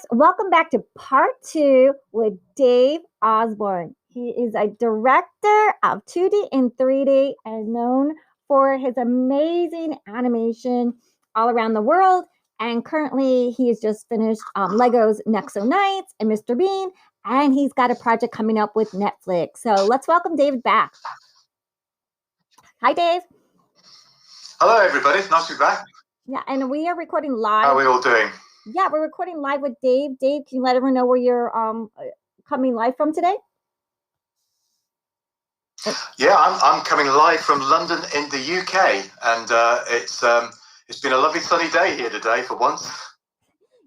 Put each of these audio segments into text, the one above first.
Max. Welcome back to part two with Dave Osborne. He is a director of 2D and 3D and known for his amazing animation all around the world. And currently, he has just finished Lego's Nexo Knights and Mr. Bean, and he's got a project coming up with Netflix. So let's welcome David back. Hi, Dave. Hello, everybody. Nice to be back. Yeah, and we are recording live. How are we all doing? Yeah, we're recording live with Dave. Dave, can you let everyone know where you're coming live from today? Yeah, I'm coming live from London in the UK, and it's been a lovely sunny day here today for once.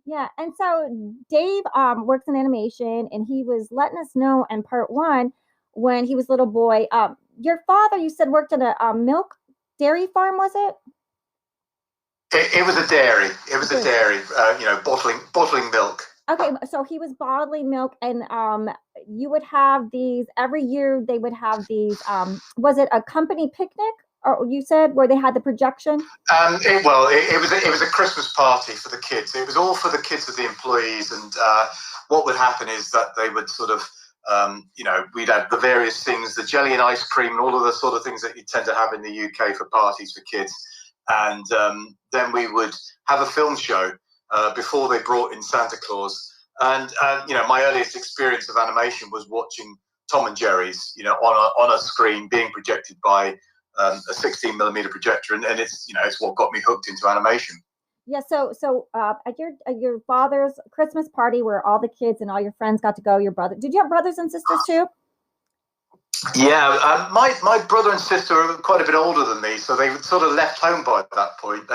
Yeah, and so Dave works in animation, and he was letting us know in part one when he was a little boy. Your father, you said, worked at a milk dairy farm, was it? It was a dairy. It was a dairy, bottling milk. Okay, so he was bottling milk, and you would have these every year. They would have these. Was it a company picnic, or you said where they had the projection? It was a Christmas party for the kids. It was all for the kids of the employees, and what would happen is that they would sort of, we'd have the various things, the jelly and ice cream, and all of the sort of things that you tend to have in the UK for parties for kids. And then we would have a film show before they brought in Santa Claus. And my earliest experience of animation was watching Tom and Jerry's, on a screen being projected by a 16mm projector, and it's what got me hooked into animation. Yeah. So at your father's Christmas party where all the kids and all your friends got to go, your brother, did you have brothers and sisters too? Yeah, my brother and sister are quite a bit older than me, so they sort of left home by that point.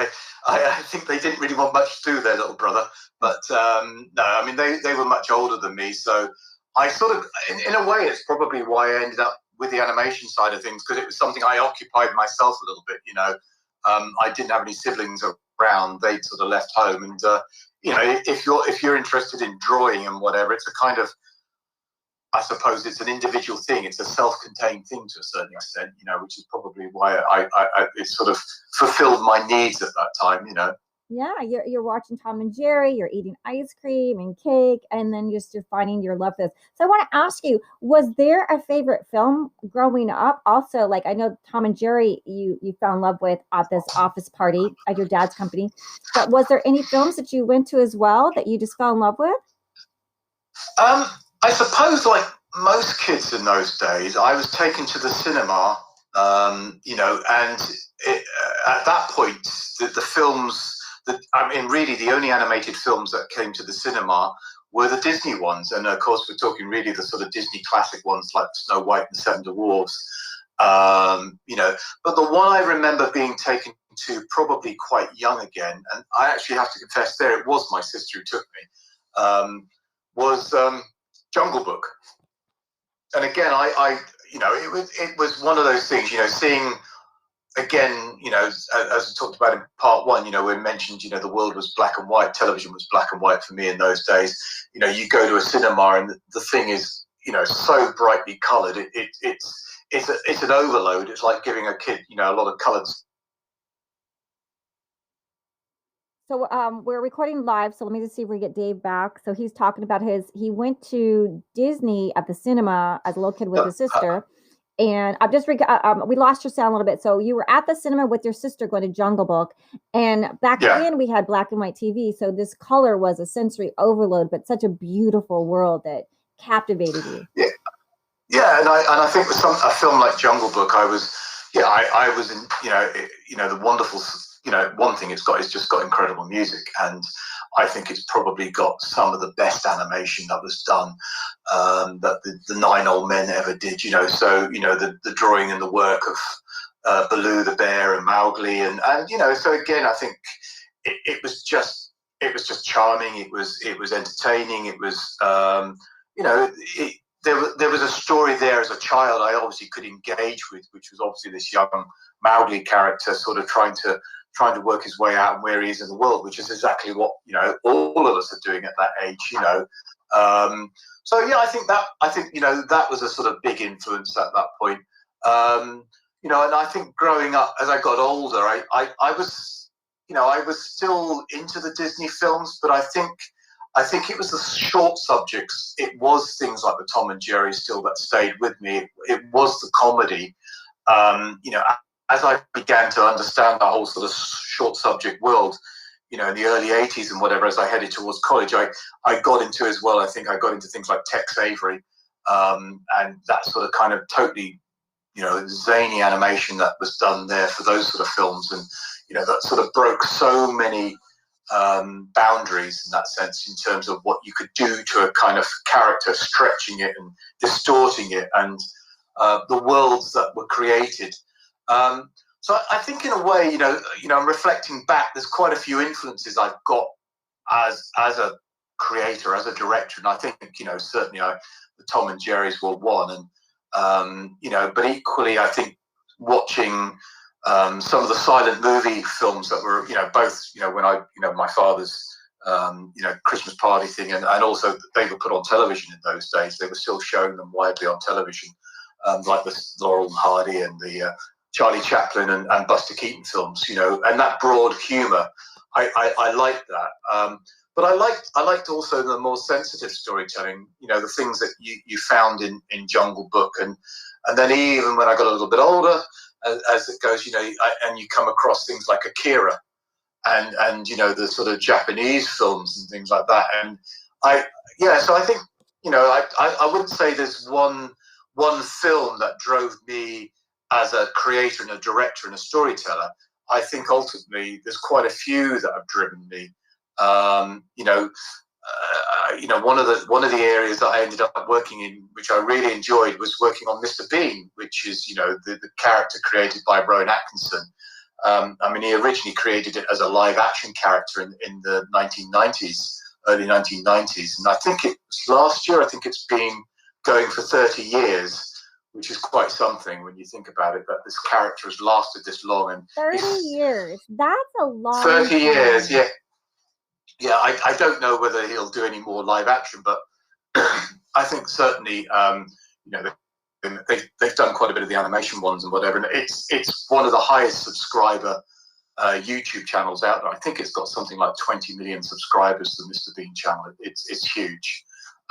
I think they didn't really want much to do with their little brother, but no, I mean they were much older than me, so I sort of, in a way, it's probably why I ended up with the animation side of things, because it was something I occupied myself a little bit. I didn't have any siblings around; they'd sort of left home, and if you're interested in drawing and whatever, it's a kind of, I suppose it's an individual thing. It's a self-contained thing to a certain extent, which is probably why it sort of fulfilled my needs at that time, Yeah, you're watching Tom and Jerry, you're eating ice cream and cake, and then you're finding your love for this. So I want to ask you, was there a favorite film growing up? Also, like I know Tom and Jerry, you fell in love with at this office party at your dad's company, but was there any films that you went to as well that you just fell in love with? I suppose, like most kids in those days, I was taken to the cinema, and at that point, the films really the only animated films that came to the cinema were the Disney ones. And of course, we're talking really the sort of Disney classic ones like Snow White and the Seven Dwarfs, but the one I remember being taken to probably quite young again, and I actually have to confess there, it was my sister who took me, was Jungle Book. And again, it was one of those things, seeing again, as I talked about in part one, we mentioned, the world was black and white, television was black and white for me in those days. You go to a cinema and the thing is, so brightly colored. It's an overload. It's like giving a kid, a lot of colors. So we're recording live, so let me just see if we get Dave back. So he's talking about he went to Disney at the cinema as a little kid with his sister. And I've just, we lost your sound a little bit. So you were at the cinema with your sister going to Jungle Book. And back then we had black and white TV. So this color was a sensory overload, but such a beautiful world that captivated you. Yeah. And I think with a film like Jungle Book, I was in, the wonderful, one thing it's just got incredible music. And I think it's probably got some of the best animation that was done, that the Nine Old Men ever did, so, the drawing and the work of Baloo the bear and Mowgli. And so again, I think it was just charming. It was entertaining. It was, there was a story there as a child I obviously could engage with, which was obviously this young Mowgli character sort of trying to work his way out and where he is in the world, which is exactly what all of us are doing at that age. So yeah, I think that was a sort of big influence at that point. And I think growing up as I got older, I was still into the Disney films, but I think I think it was the short subjects. It was things like the Tom and Jerry still that stayed with me. It was the comedy. You know, as I began to understand the whole sort of short subject world, you know, in the early 80s and whatever, as I headed towards college, I got into as well. I think I got into things like Tex Avery, and that sort of kind of totally, you know, zany animation that was done there for those sort of films. And, you know, that sort of broke so many boundaries in that sense, in terms of what you could do to a kind of character, stretching it and distorting it, and the worlds that were created. So I think, in a way, you know, I'm reflecting back. There's quite a few influences I've got as a creator, as a director, and I think, you know, certainly the Tom and Jerry's were one, and you know, but equally, I think watching some of the silent movie films that were, you know, both, you know, when I, you know, my father's you know, Christmas party thing, and also they were put on television in those days. They were still showing them widely on television, like the Laurel and Hardy and the Charlie Chaplin and Buster Keaton films, you know, and that broad humour. I liked that. But I liked also the more sensitive storytelling, you know, the things that you found in Jungle Book, and then even when I got a little bit older, as it goes, you know, and you come across things like Akira, and you know, the sort of Japanese films and things like that. And so I think, you know, I wouldn't say there's one film that drove me as a creator and a director and a storyteller. I think ultimately there's quite a few that have driven me. You know, one of the areas that I ended up working in, which I really enjoyed, was working on Mr. Bean, which is, you know, the character created by Rowan Atkinson. I mean, he originally created it as a live action character in the 1990s, early 1990s, and I think it was last year. I think it's been going for 30 years. Which is quite something when you think about it, that this character has lasted this long. And 30 years. That's a long 30 time. years, yeah. Yeah, I don't know whether he'll do any more live action, but I think certainly, you know, they've done quite a bit of the animation ones and whatever. And it's one of the highest subscriber YouTube channels out there. I think it's got something like 20 million subscribers to the Mr. Bean channel. It's huge.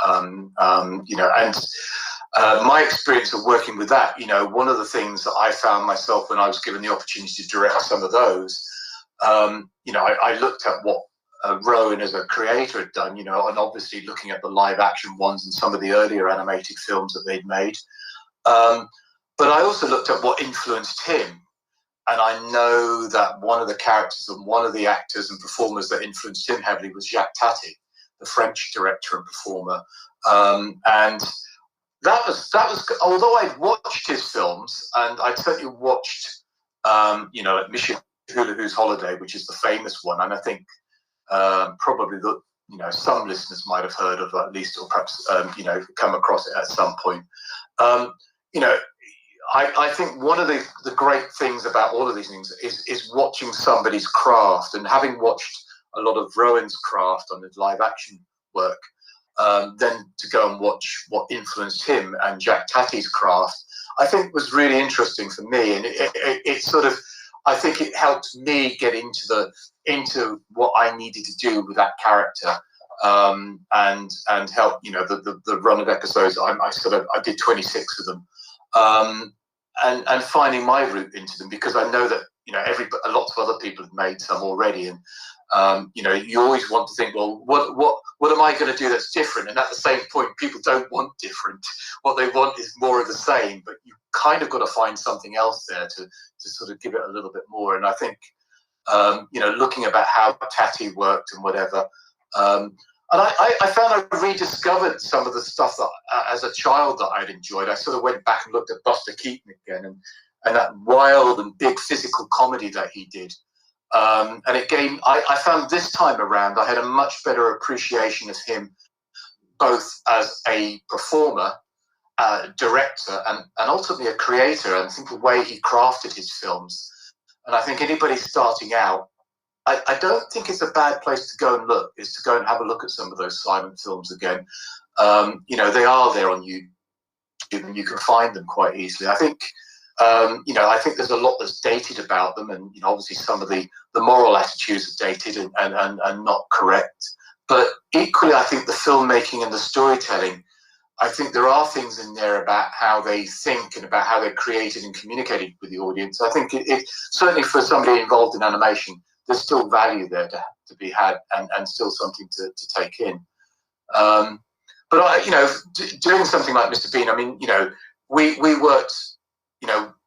You know, and my experience of working with that, you know, one of the things that I found myself when I was given the opportunity to direct some of those, you know, I looked at what Rowan as a creator had done, you know, and obviously looking at the live action ones and some of the earlier animated films that they'd made. But I also looked at what influenced him. And I know that one of the characters and one of the actors and performers that influenced him heavily was Jacques Tati, the French director and performer. And that was, although I'd watched his films, and I'd certainly watched, you know, Mission Hula Hoo's Holiday, which is the famous one, and I think probably the, you know, some listeners might have heard of at least, or perhaps you know, come across it at some point. You know, I think one of the great things about all of these things is watching somebody's craft, and having watched a lot of Rowan's craft on his live action work, then to go and watch what influenced him and Jacques Tati's craft, I think was really interesting for me. And it sort of, I think it helped me get into what I needed to do with that character, and help, you know, the run of episodes. I did 26 of them, and finding my route into them, because I know that, you know, a lot of other people have made some already, and you know, you always want to think, well, what am I going to do that's different? And at the same point, people don't want different. What they want is more of the same, but you kind of got to find something else there to sort of give it a little bit more. And I think, you know, looking about how Tati worked and whatever, and I found I rediscovered some of the stuff that as a child that I'd enjoyed. I sort of went back and looked at Buster Keaton again, and that wild and big physical comedy that he did. And again, I found this time around I had a much better appreciation of him, both as a performer, director, and ultimately a creator. And I think the way he crafted his films. And I think anybody starting out, I don't think it's a bad place to go and look, is to go and have a look at some of those silent films again. You know, they are there on YouTube, and you can find them quite easily. I think, you know, I think there's a lot that's dated about them, and, you know, obviously some of the moral attitudes are dated and not correct. But equally, I think the filmmaking and the storytelling, I think there are things in there about how they think and about how they're created and communicated with the audience. I think it certainly for somebody involved in animation, there's still value there to be had, and still something to take in. But doing something like Mr. Bean, I mean, we worked,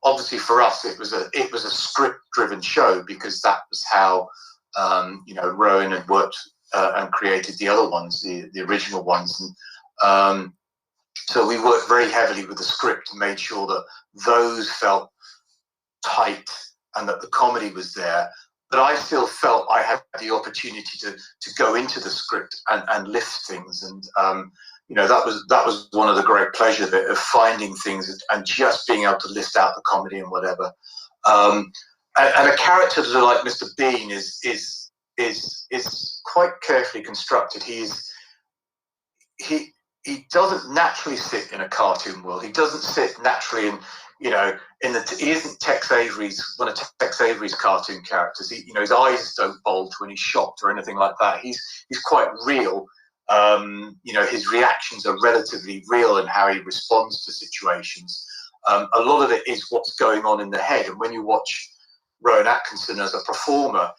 obviously for us it was a script-driven show, because that was how Rowan had worked and created the other ones, the original ones, and so we worked very heavily with the script and made sure that those felt tight and that the comedy was there. But I still felt I had the opportunity to go into the script and lift things, and that was one of the great pleasure of finding things and just being able to lift out the comedy and whatever. And a character like Mr. Bean is quite carefully constructed. He doesn't naturally sit in a cartoon world. He doesn't sit naturally in, he isn't Tex Avery's, one of Tex Avery's cartoon characters. His eyes don't bulge when he's shocked or anything like that. He's quite real. His reactions are relatively real in how he responds to situations. A lot of it is what's going on in the head. And when you watch Rowan Atkinson as a performer,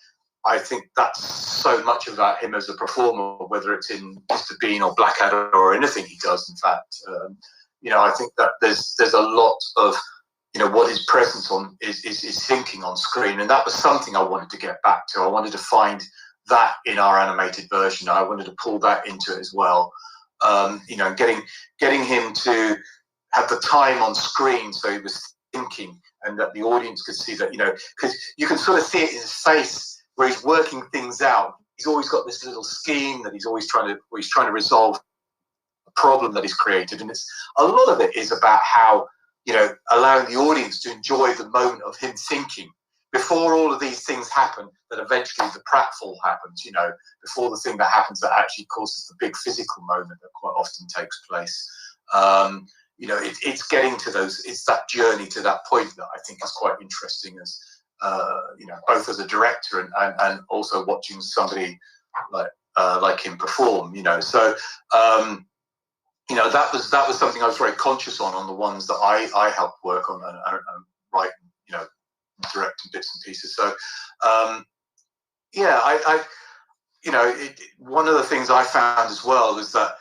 I think that's so much about him as a performer, whether it's in Mr. Bean or Blackadder or anything he does. In fact, I think that there's a lot of what his presence on is thinking on screen, and that was something I wanted to get back to. I wanted to find that in our animated version. I wanted to pull that into it as well. Getting him to have the time on screen so he was thinking, and that the audience could see that, because you can sort of see it in his face where he's working things out. He's always got this little scheme that he's trying to resolve a problem that he's created, and it's a lot of it is about how allowing the audience to enjoy the moment of him thinking before all of these things happen, that eventually the pratfall happens, before the thing that happens that actually causes the big physical moment that quite often takes place. It's getting to those, it's that journey to that point that I think is quite interesting, as both as a director and also watching somebody like him perform. So that was something I was very conscious on the ones that I helped work on and write, direct and bits and pieces. So one of the things I found as well was that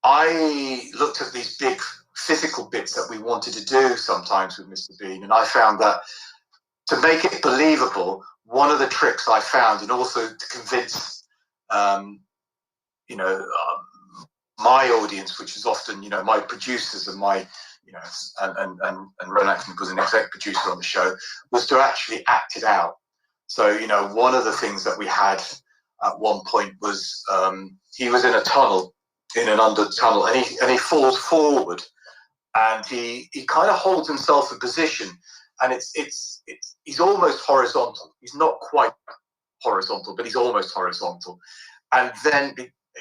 I looked at these big physical bits that we wanted to do sometimes with Mr. Bean, and I found that to make it believable, one of the tricks I found, and also to convince my audience, which is often my producers and my and Ron Atkinson was an exec producer on the show, was to actually act it out. So one of the things that we had at one point was he was in a tunnel, in an under tunnel, and he falls forward, and he kind of holds himself in position, and he's almost horizontal. He's not quite horizontal, but he's almost horizontal, and then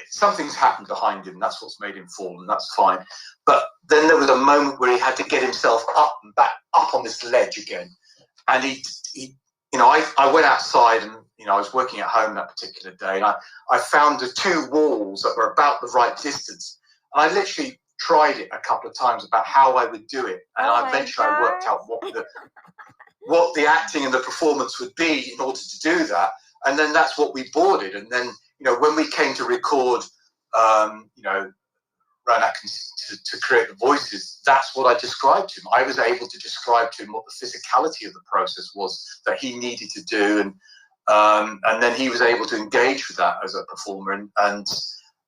something's happened behind him. That's what's made him fall, and that's fine. But then there was a moment where he had to get himself up and back up on this ledge again, and I went outside, and I was working at home that particular day, and I found the two walls that were about the right distance, and I literally tried it a couple of times about how I would do it, and eventually I worked out what the acting and the performance would be in order to do that, and then that's what we boarded. And then when we came to record Ron Atkinson to create the voices, that's what I described to him. I was able to describe to him what the physicality of the process was that he needed to do, and then he was able to engage with that as a performer. And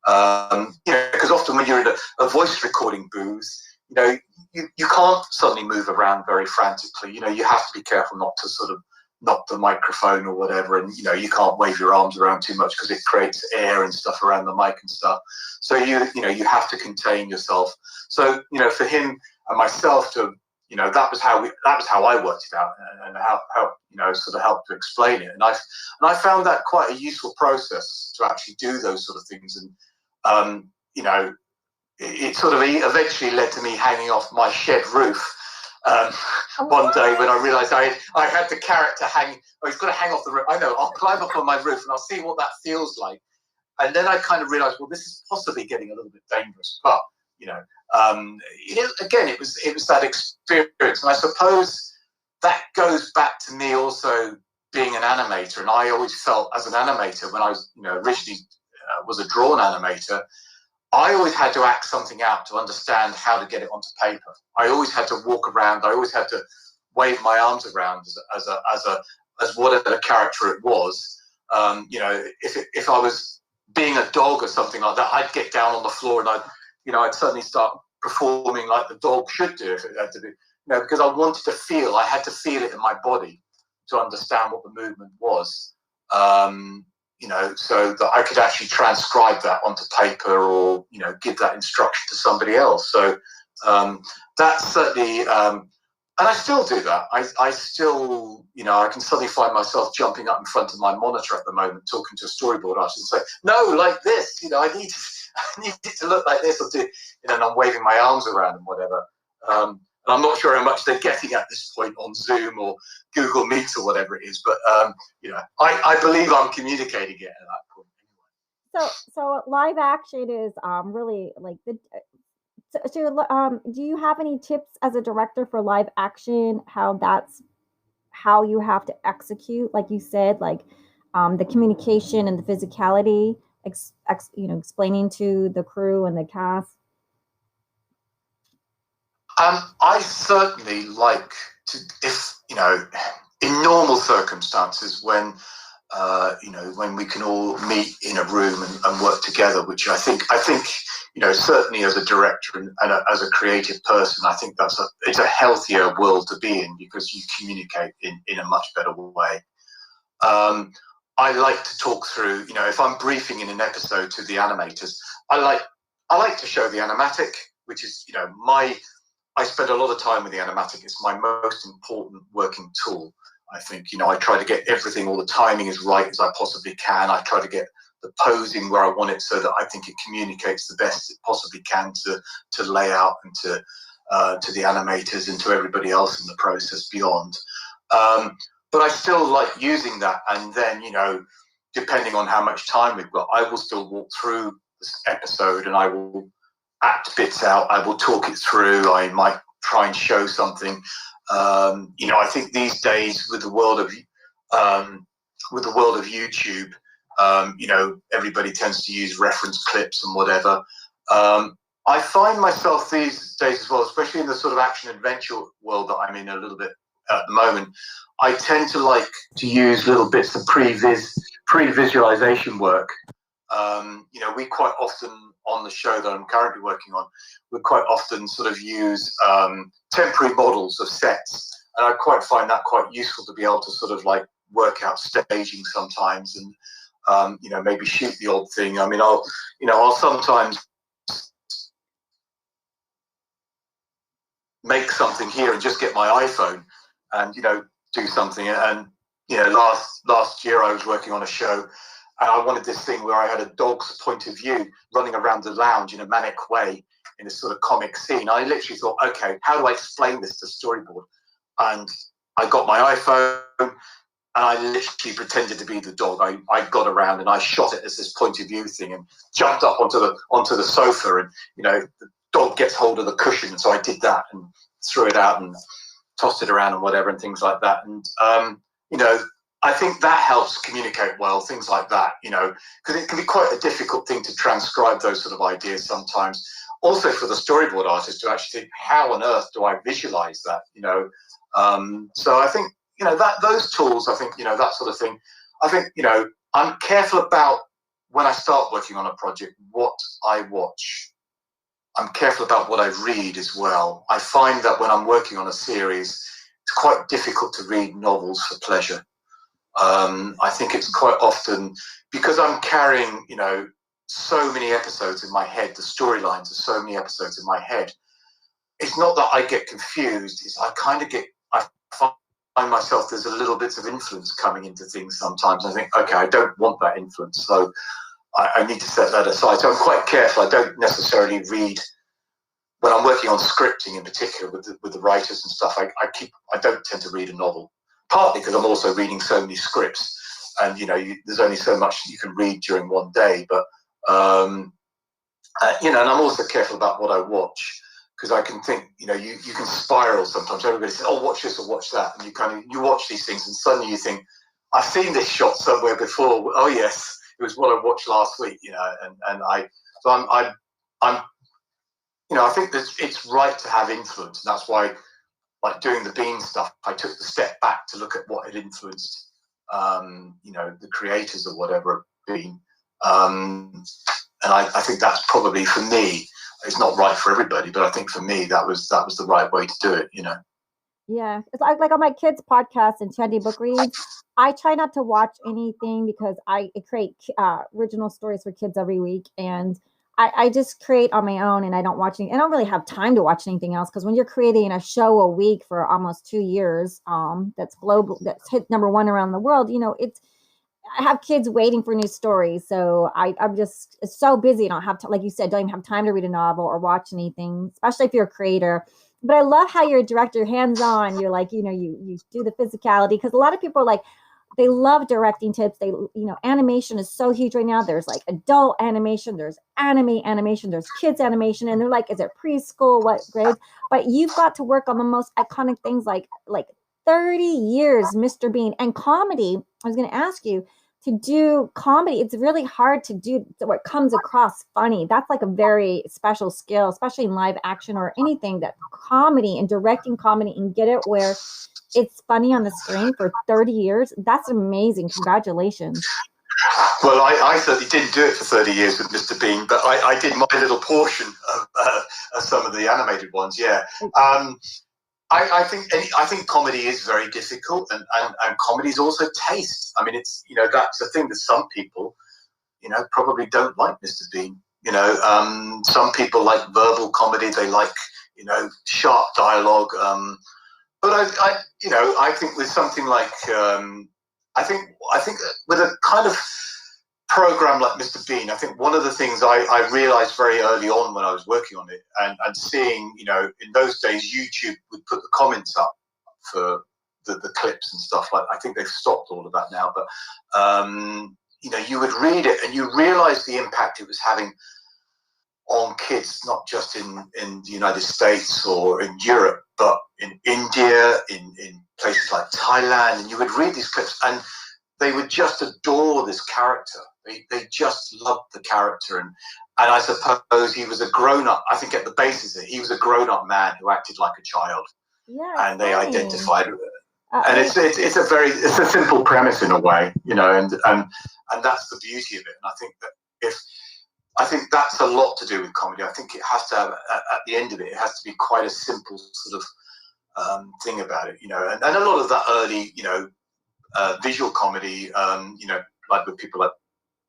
because often when you're in a voice recording booth, you can't suddenly move around very frantically. You have to be careful not to sort of knock the microphone or whatever, and you can't wave your arms around too much because it creates air and stuff around the mic and stuff. So you have to contain yourself. So for him and myself to that was how I worked it out, and how sort of helped to explain it. And I found that quite a useful process to actually do those sort of things. And it sort of eventually led to me hanging off my shed roof one day when I realised I had the character hanging. Oh, he's got to hang off the roof. I know. I'll climb up on my roof and I'll see what that feels like. And then I kind of realized, well, this is possibly getting a little bit dangerous. But, again, it was that experience. And I suppose that goes back to me also being an animator. And I always felt as an animator, when I was, originally was a drawn animator, I always had to act something out to understand how to get it onto paper. I always had to walk around. I always had to wave my arms around as whatever character it was. If I was being a dog or something like that, I'd get down on the floor and I'd suddenly start performing like the dog should do if it had to be, because I wanted to feel. I had to feel it in my body to understand what the movement was. So that I could actually transcribe that onto paper or, give that instruction to somebody else. So that's certainly, and I still do that. I still, I can suddenly find myself jumping up in front of my monitor at the moment, talking to a storyboard artist and say, no, like this, I need it to look like this, or do, and I'm waving my arms around and whatever. And I'm not sure how much they're getting at this point on Zoom or Google Meet or whatever it is, but I believe I'm communicating it at that point. So live action is really like the. Do you have any tips as a director for live action? How you have to execute, like you said, like the communication and the physicality, explaining to the crew and the cast. I certainly like to, if in normal circumstances when when we can all meet in a room and work together, which I think certainly as a director and as a creative person, I think it's a healthier world to be in, because you communicate in a much better way. I like to talk through, if I'm briefing in an episode to the animators, I like to show the animatic, which is I spend a lot of time with the animatic. It's my most important working tool. I think, I try to get everything, all the timing as right as I possibly can. I try to get the posing where I want it so that I think it communicates the best it possibly can to layout and to the animators and to everybody else in the process beyond. But I still like using that. And then, depending on how much time we've got, I will still walk through this episode and I will act bits out. I will talk it through. I might try and show something. I think these days with the world of YouTube, everybody tends to use reference clips and whatever. I find myself these days as well, especially in the sort of action adventure world that I'm in a little bit at the moment, I tend to like to use little bits of pre-visualization work. We quite often on the show that I'm currently working on, we quite often sort of use temporary models of sets, and I quite find that quite useful to be able to sort of like work out staging sometimes, and maybe shoot the odd thing. I mean, I'll sometimes make something here and just get my iPhone and do something. And last year I was working on a show, and I wanted this thing where I had a dog's point of view running around the lounge in a manic way in this sort of comic scene. I literally thought, okay, how do I explain this to storyboard? And I got my iPhone and I literally pretended to be the dog. I got around and I shot it as this point of view thing and jumped up onto the sofa, and the dog gets hold of the cushion. And so I did that and threw it out and tossed it around and whatever and things like that. And I think that helps communicate well, things like that, because it can be quite a difficult thing to transcribe those sort of ideas sometimes. Also for the storyboard artist to actually think, how on earth do I visualize that, So I think, those tools, I think, that sort of thing. I think, I'm careful about when I start working on a project, what I watch. I'm careful about what I read as well. I find that when I'm working on a series, it's quite difficult to read novels for pleasure. I think it's quite often because I'm carrying, so many episodes in my head, the storylines are so many episodes in my head. It's not that I get confused, it's I find myself, there's a little bits of influence coming into things sometimes. I think, okay, I don't want that influence, so I need to set that aside. So I'm quite careful. I don't necessarily read when I'm working on scripting in particular with the writers and stuff. I don't tend to read a novel, partly because I'm also reading so many scripts. and there's only so much you can read during one day. But and I'm also careful about what I watch, because I can think, you can spiral sometimes. Everybody says, "Oh, watch this or watch that," and you watch these things, and suddenly you think, "I've seen this shot somewhere before. Oh yes, it was what I watched last week." I think that it's right to have influence, and that's why, like doing the Bean stuff, I took the step back to look at what had influenced, the creators or whatever Bean. And I think that's probably, for me, it's not right for everybody, but I think for me that was the right way to do it. Yeah, it's like on my kids' podcast, Enchanting book reads. I try not to watch anything because I create original stories for kids every week, and I just create on my own, and I don't watch any. I don't really have time to watch anything else, because when you're creating a show a week for almost 2 years, that's global, that's hit #1 around the world, it's I have kids waiting for new stories. So I'm just so busy. I don't have to, like you said, don't even have time to read a novel or watch anything, especially if you're a creator. But I love how you're a director, hands on. You're like, you do the physicality, because a lot of people are like, they love directing tips. Animation is so huge right now. There's like adult animation, there's anime animation, there's kids animation, and they're like, is it preschool? What grades? But you've got to work on the most iconic things, like 30 years, Mr. Bean, and comedy. I was going to ask you to do comedy. It's really hard to do where it comes across funny. That's like a very special skill, especially in live action or anything, that comedy and directing comedy and get it where it's funny on the screen for 30 years. That's amazing. Congratulations. Well, I certainly didn't do it for 30 years with Mr. Bean, but I did my little portion of some of the animated ones. Yeah. I think comedy is very difficult, and comedy is also taste. I mean, it's that's the thing that some people probably don't like Mr. Bean. Some people like verbal comedy. They like sharp dialogue. But I think with something like I think with a kind of program like Mr. Bean, I think one of the things I realized very early on when I was working on it, and seeing, in those days, YouTube would put the comments up for the clips and stuff like that. I think they've stopped all of that now, but, you would read it and you realize the impact it was having on kids, not just in the United States or in Europe, but in India, in places like Thailand. And you would read these clips and they would just adore this character. They just loved the character. And I suppose he was a grown-up. I think at the basis of it, he was a grown-up man who acted like a child. Yeah, and they identified with it. And it's a simple premise in a way, and that's the beauty of it. And I think that's a lot to do with comedy. I think it has to have, at the end of it, it has to be quite a simple sort of thing about it, and a lot of that early, visual comedy, like with people like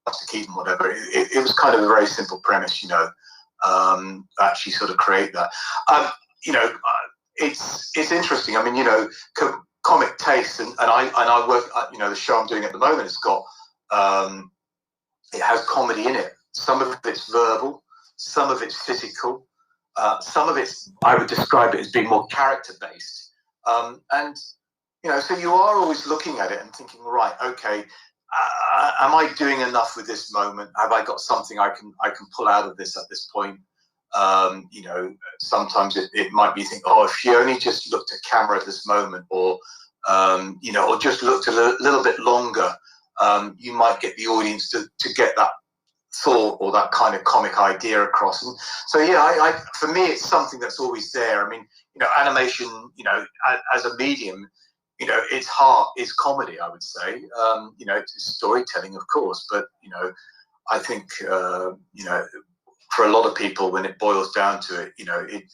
Buster Keaton, whatever, it was kind of a very simple premise, actually sort of create that. It's interesting. I mean, comic taste, and I work, the show I'm doing at the moment has got, it has comedy in it. Some of it's verbal, some of it's physical, some of it's, I would describe it as being more character based. And so you are always looking at it and thinking, right, okay, am I doing enough with this moment? Have I got something I can pull out of this at this point? Sometimes it might be think, oh, if you only just looked at camera at this moment, or or just looked a little bit longer, you might get the audience to get that thought or that kind of comic idea across. And so, yeah, for me, it's something that's always there. I mean, animation, as a medium, its heart is comedy, I would say. It's storytelling, of course, but I think for a lot of people, when it boils down to it,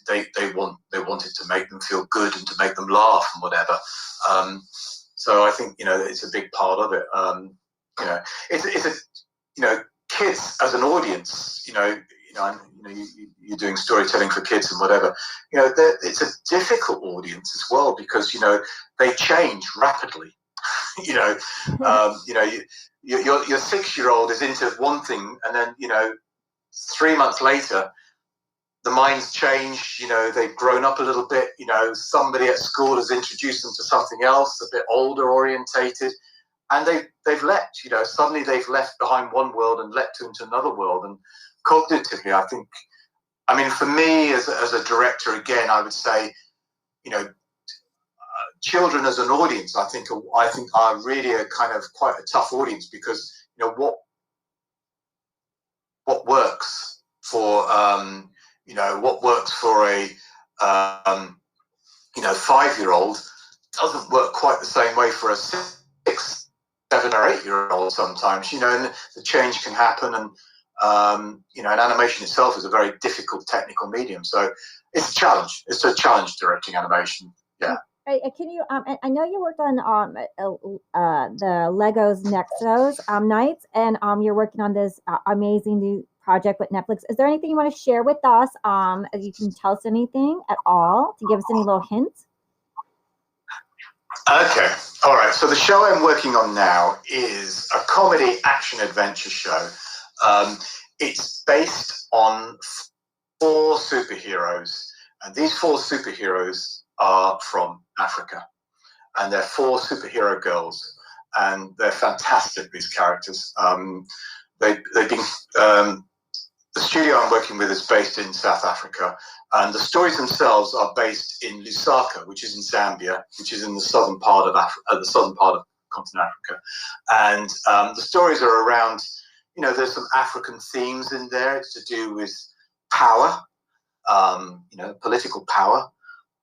they want it to make them feel good and to make them laugh and whatever. So I think it's a big part of it. It's a kids as an audience. You're doing storytelling for kids and whatever. It's a difficult audience as well, because they change rapidly. Your 6-year-old is into one thing, and then 3 months later, the mind's changed. They've grown up a little bit. Somebody at school has introduced them to something else, a bit older orientated, and they've leapt. Suddenly they've left behind one world and leapt into another world. And cognitively, I think, I mean, for me as a director, again, I would say, children as an audience, I think are really a kind of quite a tough audience, because what works for what works for a 5-year-old doesn't work quite the same way for a 6, 7, or 8-year-old sometimes. And the change can happen, and and animation itself is a very difficult technical medium, so it's a challenge. It's a challenge directing animation. Yeah. Can you? I know you worked on the Legos Nexos nights, and you're working on this amazing new project with Netflix. Is there anything you want to share with us? You can tell us anything at all to give us any little hints. Okay, all right. So the show I'm working on now is a comedy action adventure show. It's based on 4 superheroes, and these 4 superheroes are from Africa, and they're 4 superhero girls, and they're fantastic, these characters. They've been the studio I'm working with is based in South Africa, and the stories themselves are based in Lusaka, which is in Zambia, which is in the southern part of the southern part of continent Africa. And the stories are around, there's some African themes in there. It's to do with power, political power,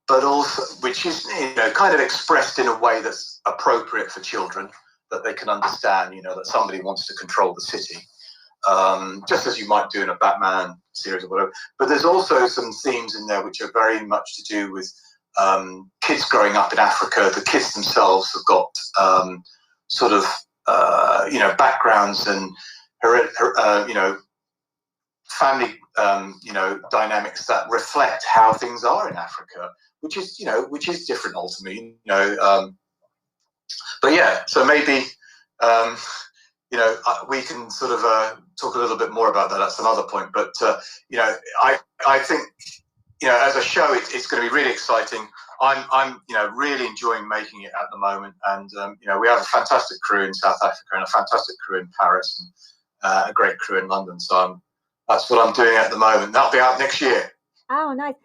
but also, which is, kind of expressed in a way that's appropriate for children, that they can understand, that somebody wants to control the city. Just as you might do in a Batman series or whatever. But there's also some themes in there which are very much to do with kids growing up in Africa. The kids themselves have got backgrounds and family dynamics that reflect how things are in Africa, which is different ultimately. But yeah, so maybe. We can sort of talk a little bit more about that at some other point. But I think as a show, it's going to be really exciting. I'm really enjoying making it at the moment, and we have a fantastic crew in South Africa and a fantastic crew in Paris, and a great crew in London. So that's what I'm doing at the moment. That'll be out next year. Oh, nice.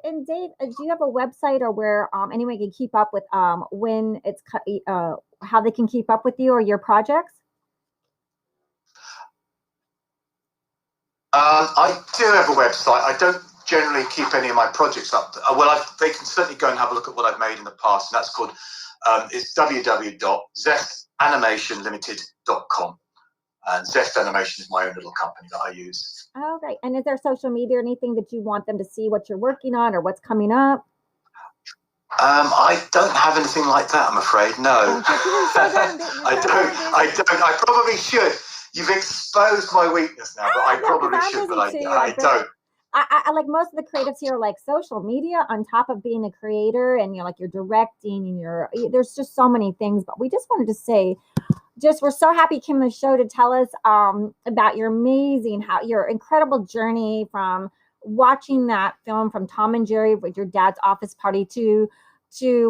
And Dave, do you have a website or where anyone can keep up with when it's how they can keep up with you or your projects? I do have a website. I don't generally keep any of my projects up. They can certainly go and have a look at what I've made in the past, and that's called it's www.zestanimationlimited.com. And Zest Animation is my own little company that I use. Oh, great. And is there social media or anything that you want them to see what you're working on or what's coming up? I don't have anything like that, I'm afraid. No. I don't. I probably should. You've exposed my weakness now, but I probably should, but I don't. I like most of the creatives here are like social media on top of being a creator, and you're directing, and there's just so many things. But we just wanted to say, we're so happy you came on the show to tell us about your incredible journey from watching that film from Tom and Jerry with your dad's office party to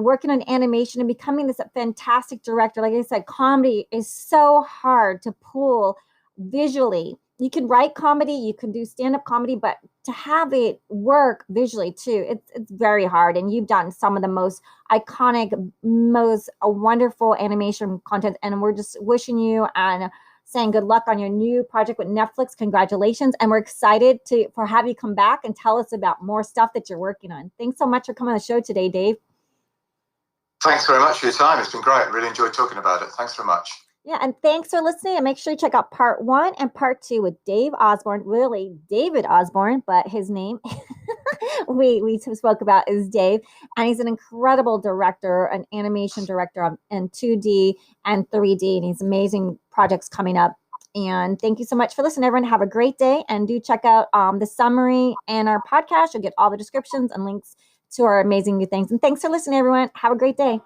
working on animation and becoming this fantastic director. Like I said, comedy is so hard to pull visually. You can write comedy, you can do stand-up comedy, but to have it work visually too, it's very hard. And you've done some of the most iconic, most wonderful animation content. And we're just wishing you and saying good luck on your new project with Netflix. Congratulations. And we're excited for have you come back and tell us about more stuff that you're working on. Thanks so much for coming on the show today, Dave. Thanks very much for your time. It's been great. Really enjoyed talking about it. Thanks very much. Yeah, and thanks for listening. And make sure you check out part 1 and part 2 with Dave Osborne. Really, David Osborne, but his name we spoke about is Dave. And he's an incredible director, an animation director in 2D and 3D. And he's amazing projects coming up. And thank you so much for listening, everyone. Have a great day. And do check out the summary and our podcast. You'll get all the descriptions and links to our amazing new things. And thanks for listening, everyone. Have a great day.